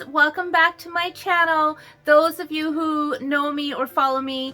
welcome back to my channel. Those of you who know me or follow me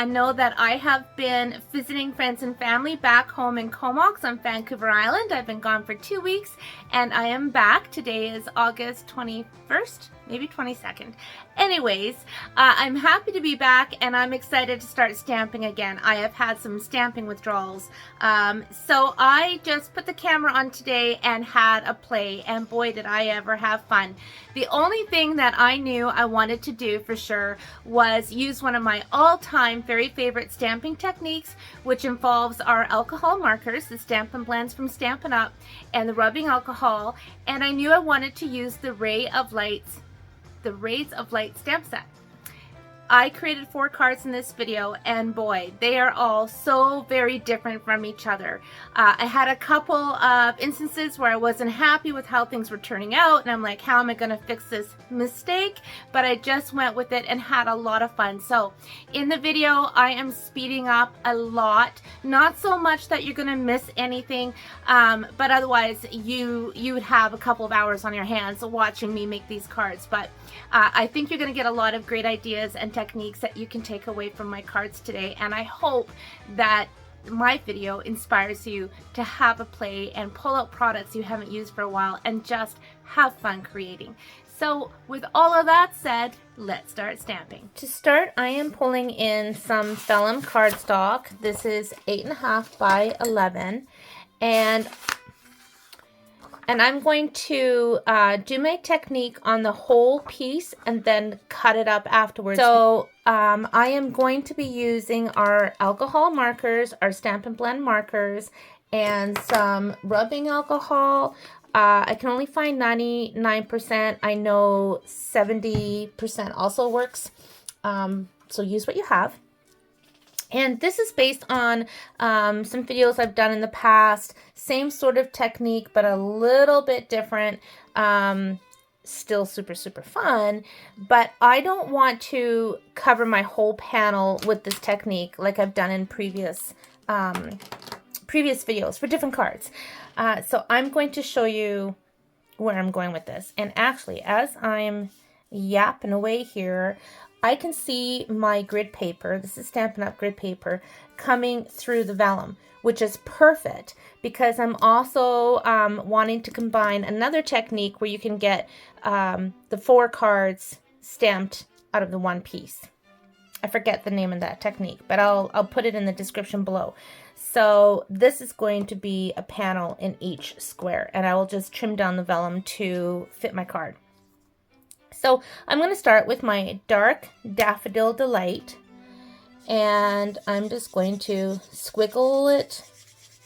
know that I have been visiting friends and family back home in Comox on Vancouver Island. I've been gone for 2 weeks and I am back. Today is August 21st, maybe 22nd. Anyways, I'm happy to be back and I'm excited to start stamping again. I have had some stamping withdrawals. So I just put the camera on today and had a play, and boy did I ever have fun. The only thing that I knew I wanted to do for sure was use one of my all-time very favorite stamping techniques, which involves our alcohol markers, the Stampin' Blends from Stampin' Up, and the rubbing alcohol, and I knew I wanted to use the Rays of Light stamp set. I created 4 cards in this video, and boy, they are all so very different from each other. I had a couple of instances where I wasn't happy with how things were turning out, and I'm like, how am I going to fix this mistake? But I just went with it and had a lot of fun. So in the video, I am speeding up a lot. Not so much that you're going to miss anything, but otherwise you would have a couple of hours on your hands watching me make these cards. But I think you're going to get a lot of great ideas and techniques that you can take away from my cards today, and I hope that my video inspires you to have a play and pull out products you haven't used for a while and just have fun creating. So with all of that said, let's start stamping. To start, I am pulling in some Vellum cardstock. This is 8.5 by 11, and I'm going to do my technique on the whole piece and then cut it up afterwards. So I am going to be using our alcohol markers, our Stampin' Blend markers, and some rubbing alcohol. I can only find 99%. I know 70% also works. So use what you have. And this is based on some videos I've done in the past. Same sort of technique, but a little bit different. Still super, super fun. But I don't want to cover my whole panel with this technique like I've done in previous videos for different cards. So I'm going to show you where I'm going with this. And actually, as I'm yapping away here, I can see my grid paper, this is Stampin' Up grid paper, coming through the vellum, which is perfect because I'm also wanting to combine another technique where you can get the 4 cards stamped out of the one piece. I forget the name of that technique, but I'll put it in the description below. So this is going to be a panel in each square, and I will just trim down the vellum to fit my card. So I'm going to start with my dark Daffodil Delight, and I'm just going to squiggle it.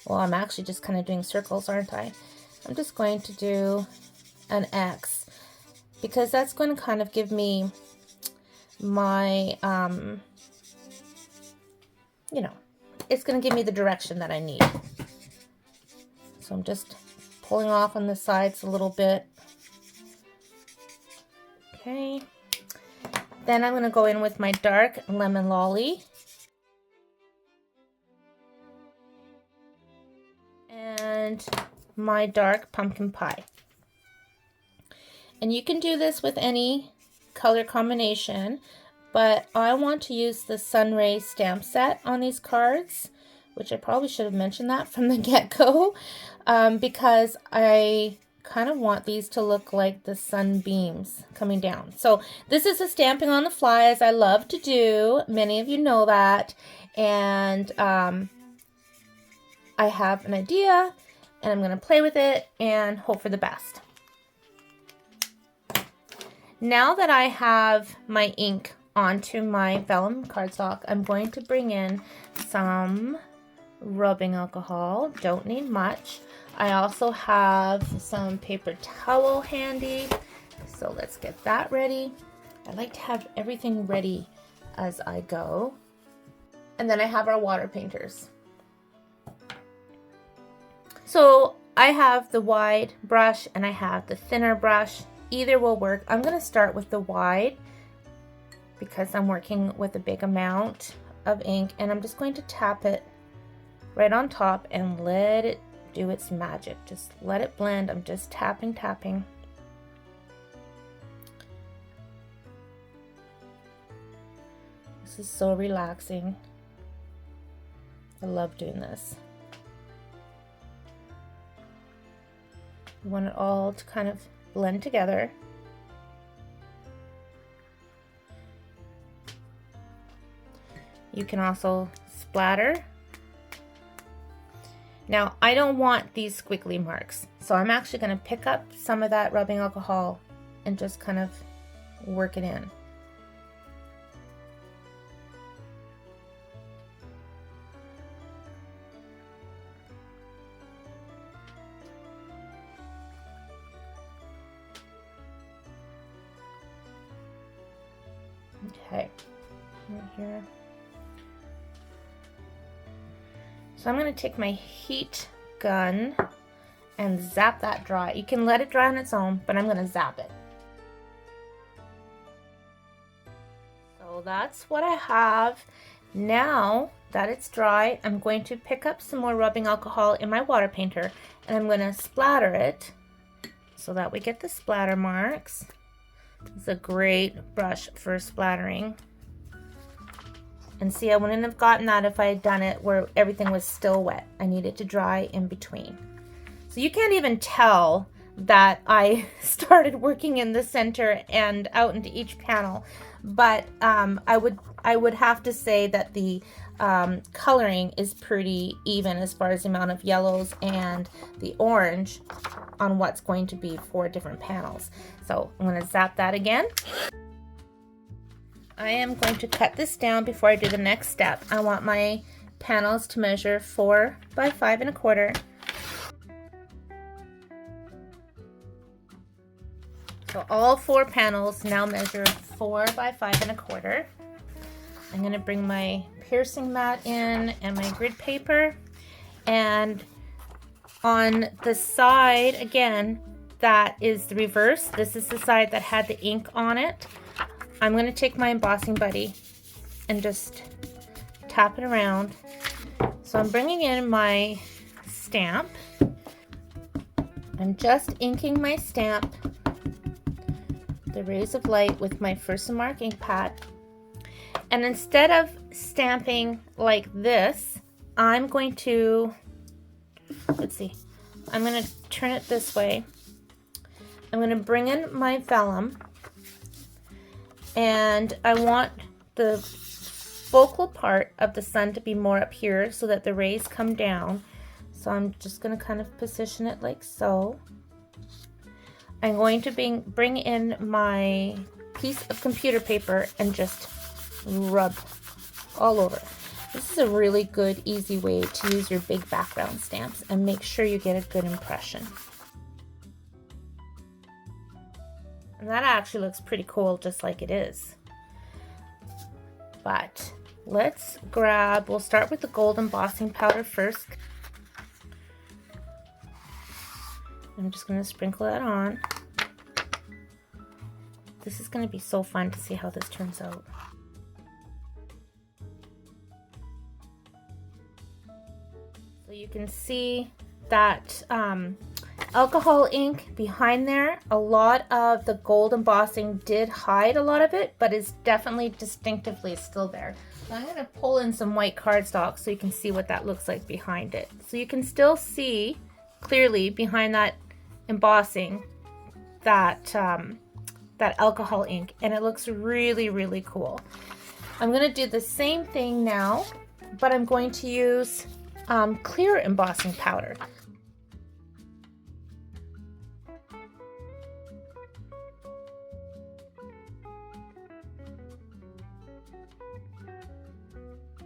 Well, I'm actually just kind of doing circles, aren't I? I'm just going to do an X because that's going to kind of give me my, you know, it's going to give me the direction that I need. So I'm just pulling off on the sides a little bit. Okay, then I'm going to go in with my dark Lemon Lolly and my dark Pumpkin Pie. And you can do this with any color combination, but I want to use the Sunray stamp set on these cards, which I probably should have mentioned that from the get-go, because I kind of want these to look like the sunbeams coming down. So this is a stamping on the fly, as I love to do. Many of you know that. And I have an idea, and I'm going to play with it and hope for the best. Now that I have my ink onto my vellum cardstock, I'm going to bring in some rubbing alcohol. Don't need much. I also have some paper towel handy, so let's get that ready. I like to have everything ready as I go. And then I have our water painters. So I have the wide brush and I have the thinner brush. Either will work. I'm going to start with the wide because I'm working with a big amount of ink, and I'm just going to tap it right on top and let it do its magic. Just let it blend. I'm just tapping. This is so relaxing. I love doing this. You want it all to kind of blend together. You can also splatter. Now, I don't want these squiggly marks, so I'm actually going to pick up some of that rubbing alcohol and just kind of work it in. Okay, right here. So I'm going to take my heat gun and zap that dry. You can let it dry on its own, but I'm going to zap it. So that's what I have. Now that it's dry, I'm going to pick up some more rubbing alcohol in my water painter, and I'm going to splatter it so that we get the splatter marks. It's a great brush for splattering. And see, I wouldn't have gotten that if I had done it where everything was still wet. I needed to dry in between. So you can't even tell that I started working in the center and out into each panel. But I would have to say that the coloring is pretty even as far as the amount of yellows and the orange on what's going to be 4 different panels. So I'm going to zap that again. I am going to cut this down before I do the next step. I want my panels to measure 4 by 5 1/4. So all 4 panels now measure 4 by 5 1/4. I'm going to bring my piercing mat in and my grid paper, and on the side again that is the reverse, this is the side that had the ink on it, I'm going to take my embossing buddy and just tap it around. So I'm bringing in my stamp. I'm just inking my stamp, the Rays of Light, with my Versamark ink pad. And instead of stamping like this, I'm going to, let's see, I'm going to turn it this way. I'm going to bring in my vellum, and I want the focal part of the sun to be more up here so that the rays come down. So I'm just going to kind of position it like so. I'm going to bring in my piece of computer paper and just rub all over. This is a really good, easy way to use your big background stamps and make sure you get a good impression. And that actually looks pretty cool just like it is. But let's grab, we'll start with the gold embossing powder first. I'm just going to sprinkle that on. This is going to be so fun to see how this turns out. So you can see that alcohol ink behind there. A lot of the gold embossing did hide a lot of it, but it's definitely distinctively still there. So I'm going to pull in some white cardstock so you can see what that looks like behind it. So you can still see clearly behind that embossing that that alcohol ink, and it looks really, really cool. I'm going to do the same thing now, but I'm going to use clear embossing powder.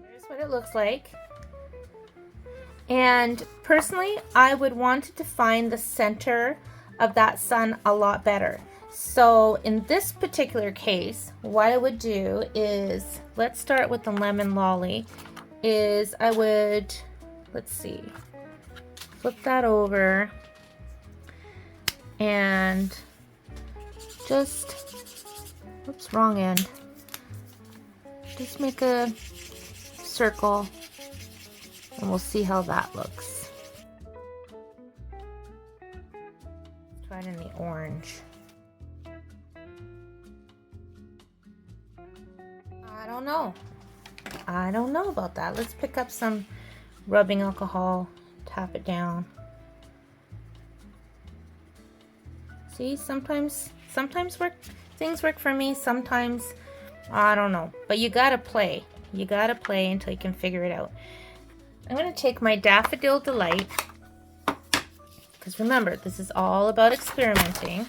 Here's what it looks like. And personally, I would want to define the center of that sun a lot better. So in this particular case, what I would do is, let's start with the lemon lolly, is I would, let's see, flip that over and just, oops, wrong end. Just make a circle and we'll see how that looks. Let's try it in the orange. I don't know. I don't know about that. Let's pick up some rubbing alcohol, tap it down. See, sometimes things work for me, sometimes I don't know. But you gotta play. You gotta play until you can figure it out. I'm gonna take my Daffodil Delight, because remember, this is all about experimenting.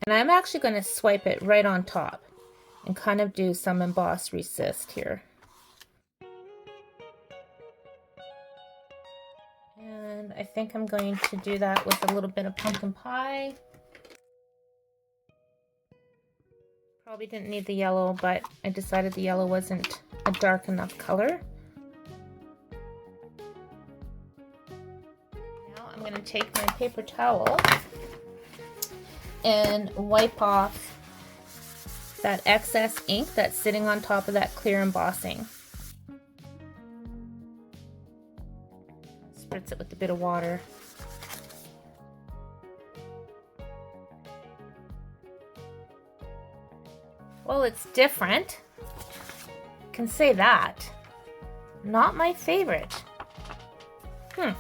And I'm actually gonna swipe it right on top and kind of do some emboss resist here. And I think I'm going to do that with a little bit of pumpkin pie. Probably didn't need the yellow, but I decided the yellow wasn't a dark enough color. Now I'm going to take my paper towel and wipe off that excess ink that's sitting on top of that clear embossing. Spritz it with a bit of water. Well, it's different. Can say that. Not my favorite. Am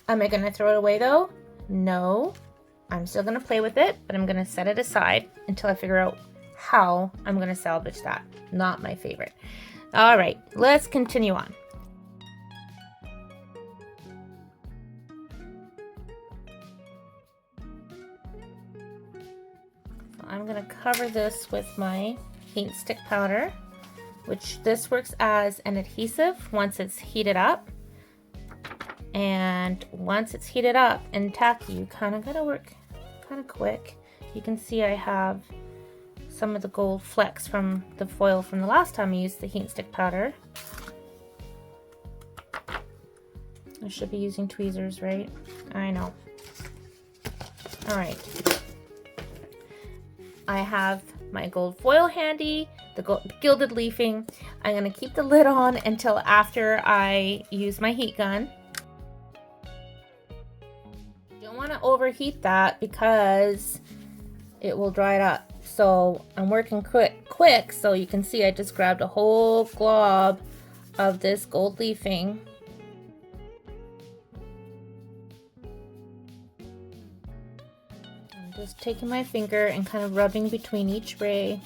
I gonna throw it away though? No. I'm still gonna play with it, but I'm gonna set it aside until I figure out how I'm gonna salvage that. Not my favorite. All right, let's continue on. So I'm gonna cover this with my paint stick powder, which this works as an adhesive once it's heated up. And once it's heated up and tacky, you kind of gotta work kind of quick. You can see I have some of the gold flecks from the foil from the last time I used the heat stick powder. I should be using tweezers, right? I know. All right. I have my gold foil handy, the gilded leafing. I'm gonna keep the lid on until after I use my heat gun. Don't want to overheat that because it will dry it up. So I'm working quick, so you can see I just grabbed a whole glob of this gold leafing. I'm just taking my finger and kind of rubbing between each ray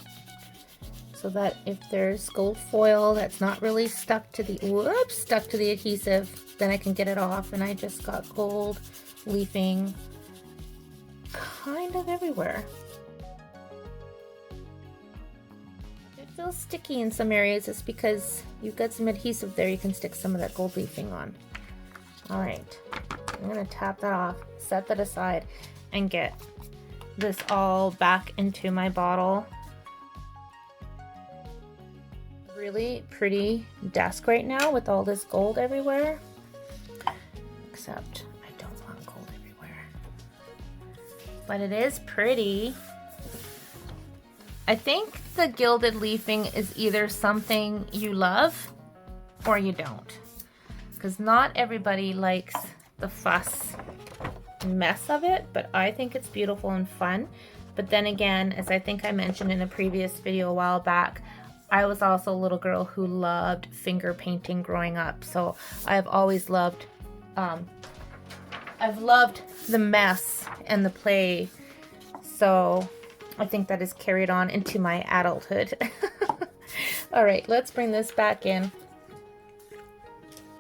so that if there's gold foil that's not really stuck to the adhesive, then I can get it off. And I just got gold leafing kind of everywhere. It feels sticky in some areas. It's because you've got some adhesive there you can stick some of that gold leafing on. All right, I'm gonna tap that off, set that aside, and get this all back into my bottle. Really pretty desk right now with all this gold everywhere, except I don't want gold everywhere, but it is pretty. I think the gilded leafing is either something you love or you don't, because not everybody likes the fuss mess of it, but I think it's beautiful and fun. But then again, as I think I mentioned in a previous video a while back, I was also a little girl who loved finger painting growing up, so I've always loved I've loved the mess and the play, so I think that is carried on into my adulthood. All right, let's bring this back in.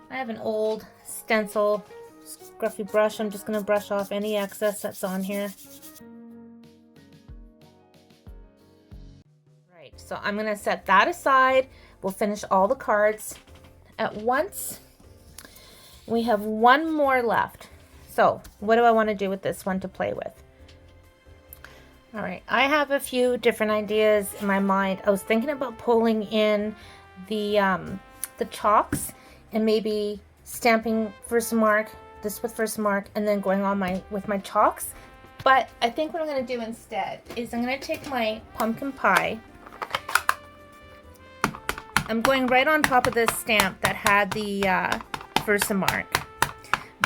I have an old stencil scruffy brush. I'm just going to brush off any excess that's on here. Right, so I'm going to set that aside. We'll finish all the cards at once. We have one more left. So what do I want to do with this one to play with? All right, I have a few different ideas in my mind. I was thinking about pulling in the chalks and maybe stamping Versamark, this with Versamark, and then going on with my chalks. But I think what I'm going to do instead is I'm going to take my pumpkin pie. I'm going right on top of this stamp that had the Versamark.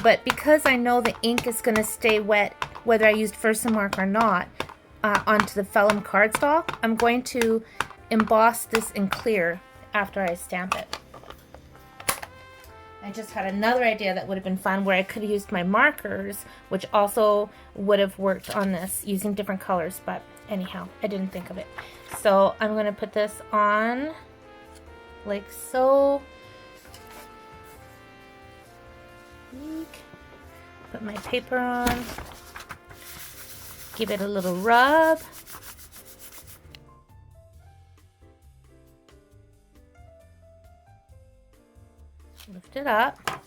But because I know the ink is going to stay wet whether I used Versamark or not onto the Vellum cardstock, I'm going to emboss this in clear after I stamp it. I just had another idea that would have been fun where I could have used my markers, which also would have worked on this using different colors, but anyhow, I didn't think of it. So I'm going to put this on like so. Put my paper on, give it a little rub. Lift it up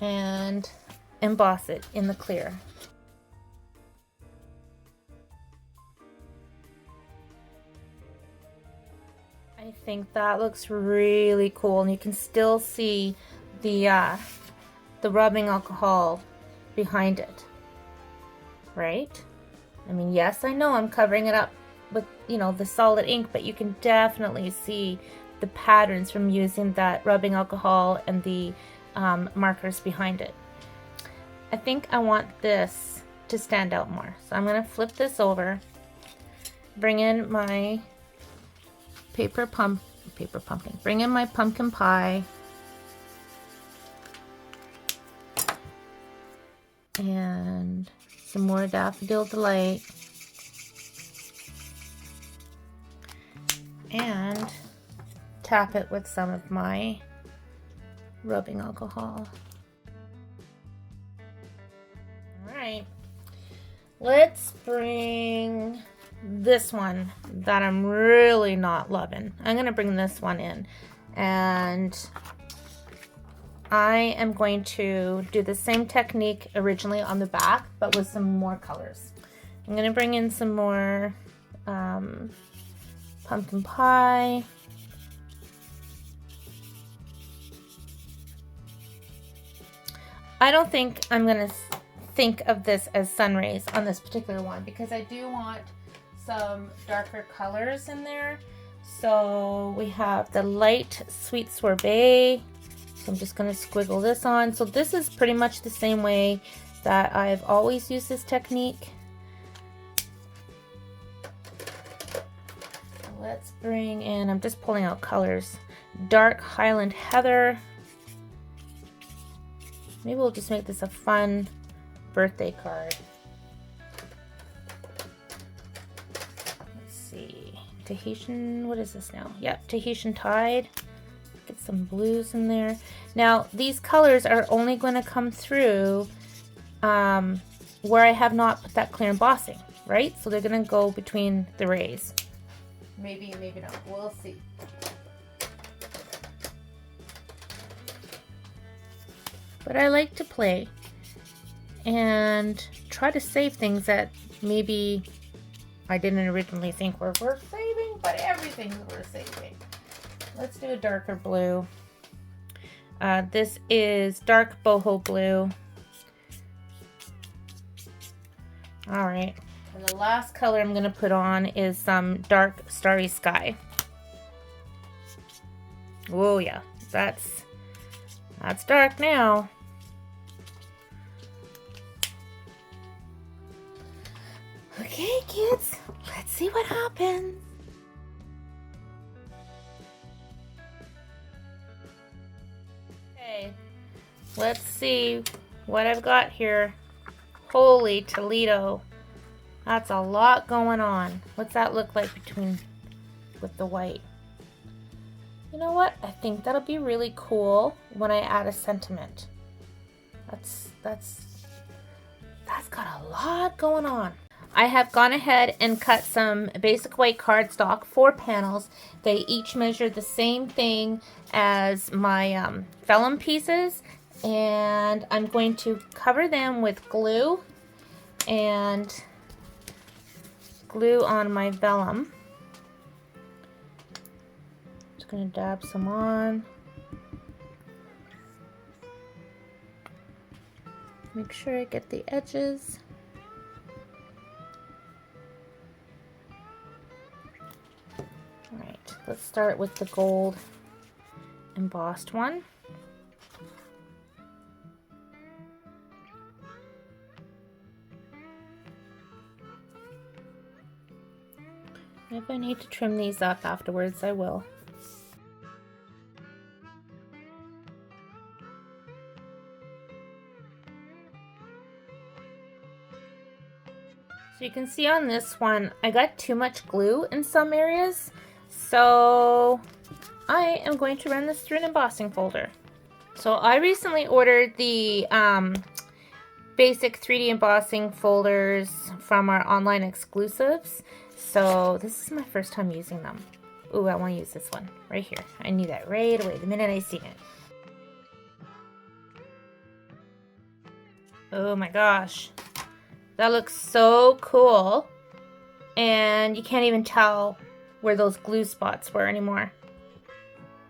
and emboss it in the clear. I think that looks really cool, and you can still see the rubbing alcohol behind it, right? I mean, yes, I know I'm covering it up with, you know, the solid ink, but you can definitely see the patterns from using that rubbing alcohol and the markers behind it. I think I want this to stand out more, so I'm going to flip this over, bring in my bring in my pumpkin pie, and some more Daffodil Delight, and tap it with some of my rubbing alcohol. Alright, let's bring this one that I'm really not loving. I'm going to bring this one in, and I am going to do the same technique originally on the back, but with some more colors. I'm going to bring in some more pumpkin pie. I don't think I'm going to think of this as sun rays on this particular one, because I do want some darker colors in there. So we have the light sweet sorbet. So I'm just going to squiggle this on. So this is pretty much the same way that I've always used this technique. Let's bring in, I'm just pulling out colors, dark Highland Heather. Maybe we'll just make this a fun birthday card. Let's see, Tahitian, what is this now? Yep, Tahitian Tide. Get some blues in there. Now these colors are only going to come through where I have not put that clear embossing, right? So they're going to go between the rays. Maybe, maybe not. We'll see. But I like to play and try to save things that maybe I didn't originally think were worth saving, but everything's worth saving. Let's do a darker blue. This is dark boho blue. All right, and the last color I'm going to put on is some dark starry sky. Oh yeah, that's dark now. Okay, kids, let's see what happens. Okay, let's see what I've got here. Holy Toledo, that's a lot going on. What's that look like with the white? You know what? I think that'll be really cool when I add a sentiment. That's got a lot going on. I have gone ahead and cut some basic white cardstock, 4 panels. They each measure the same thing as my vellum pieces, and I'm going to cover them with glue and glue on my vellum. Just going to dab some on. Make sure I get the edges. Alright, let's start with the gold embossed one. If I need to trim these up afterwards, I will. So you can see on this one, I got too much glue in some areas. So I am going to run this through an embossing folder. So I recently ordered the basic 3D embossing folders from our online exclusives. So this is my first time using them. Ooh, I want to use this one right here. I knew that right away the minute I seen it. Oh my gosh. That looks so cool. And you can't even tell where those glue spots were anymore.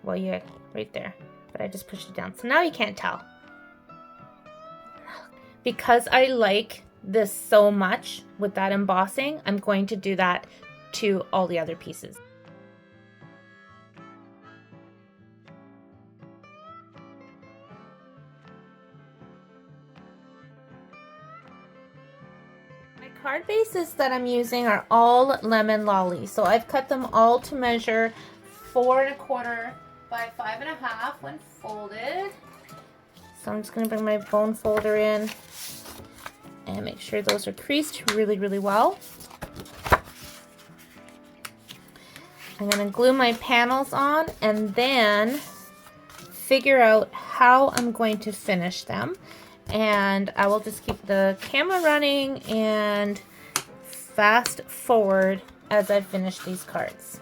Well, yeah, right there. But I just pushed it down. So now you can't tell. Because I like this so much with that embossing, I'm going to do that to all the other pieces. My card bases that I'm using are all lemon lolly. So I've cut them all to measure 4 1/4 by 5 1/2 when folded. So I'm just going to bring my bone folder in and make sure those are creased really, really well. I'm going to glue my panels on and then figure out how I'm going to finish them. And I will just keep the camera running and fast forward as I finish these cards.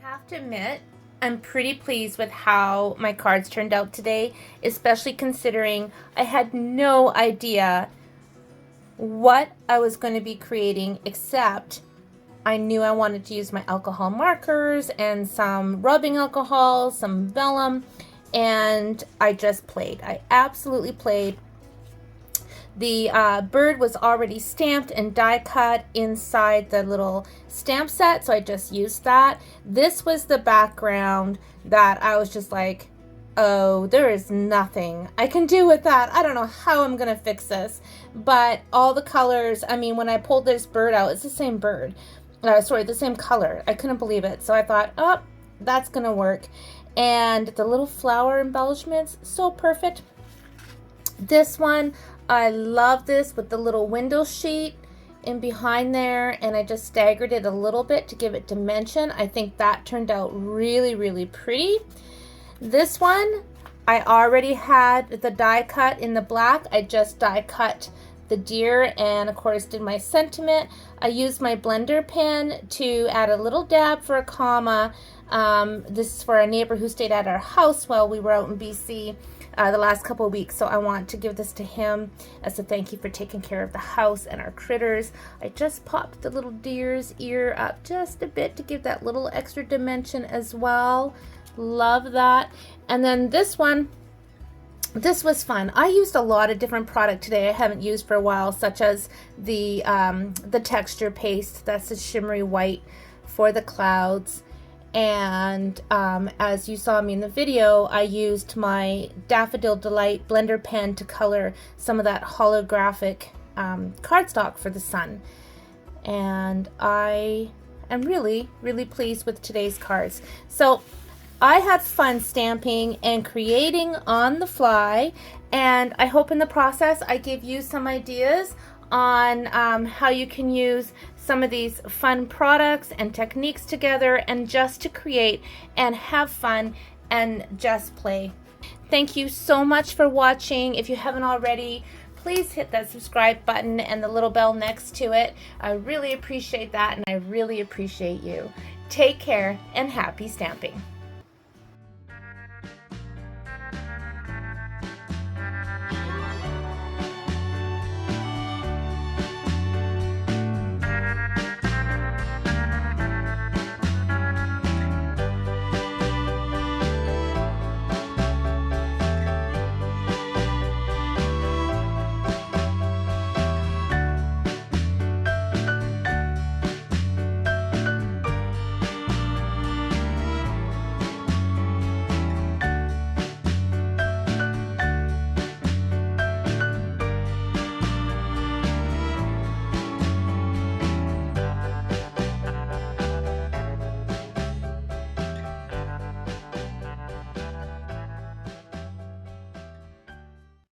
I have to admit, I'm pretty pleased with how my cards turned out today, especially considering I had no idea what I was going to be creating, except I knew I wanted to use my alcohol markers and some rubbing alcohol, some vellum, and I just played. I absolutely played. The bird was already stamped and die cut inside the little stamp set, so I just used that. This was the background that I was just like, oh, there is nothing I can do with that. I don't know how I'm gonna fix this. But all the colors, I mean, when I pulled this bird out, it's the same bird. Sorry, the same color. I couldn't believe it. So I thought, oh, that's gonna work. And the little flower embellishments, so perfect. This one, I love this with the little window sheet in behind there, and I just staggered it a little bit to give it dimension. I think that turned out really, really pretty. This one, I already had the die cut in the black. I just die cut the deer and of course did my sentiment. I used my blender pen to add a little dab for a comma. This is for a neighbor who stayed at our house while we were out in BC the last couple of weeks, so I want to give this to him as a thank you for taking care of the house and our critters. I just popped the little deer's ear up just a bit to give that little extra dimension as well. Love that. And then this one, this was fun. I used a lot of different product today I haven't used for a while, such as the texture paste. That's the shimmery white for the clouds. And as you saw me in the video, I used my Daffodil Delight blender pen to color some of that holographic cardstock for the sun. And I am really, really pleased with today's cards. So I had fun stamping and creating on the fly, and I hope in the process I gave you some ideas on how you can use some of these fun products and techniques together and just to create and have fun and just play. Thank you so much for watching. If you haven't already, please hit that subscribe button and the little bell next to it. I really appreciate that, and I really appreciate you. Take care and happy stamping.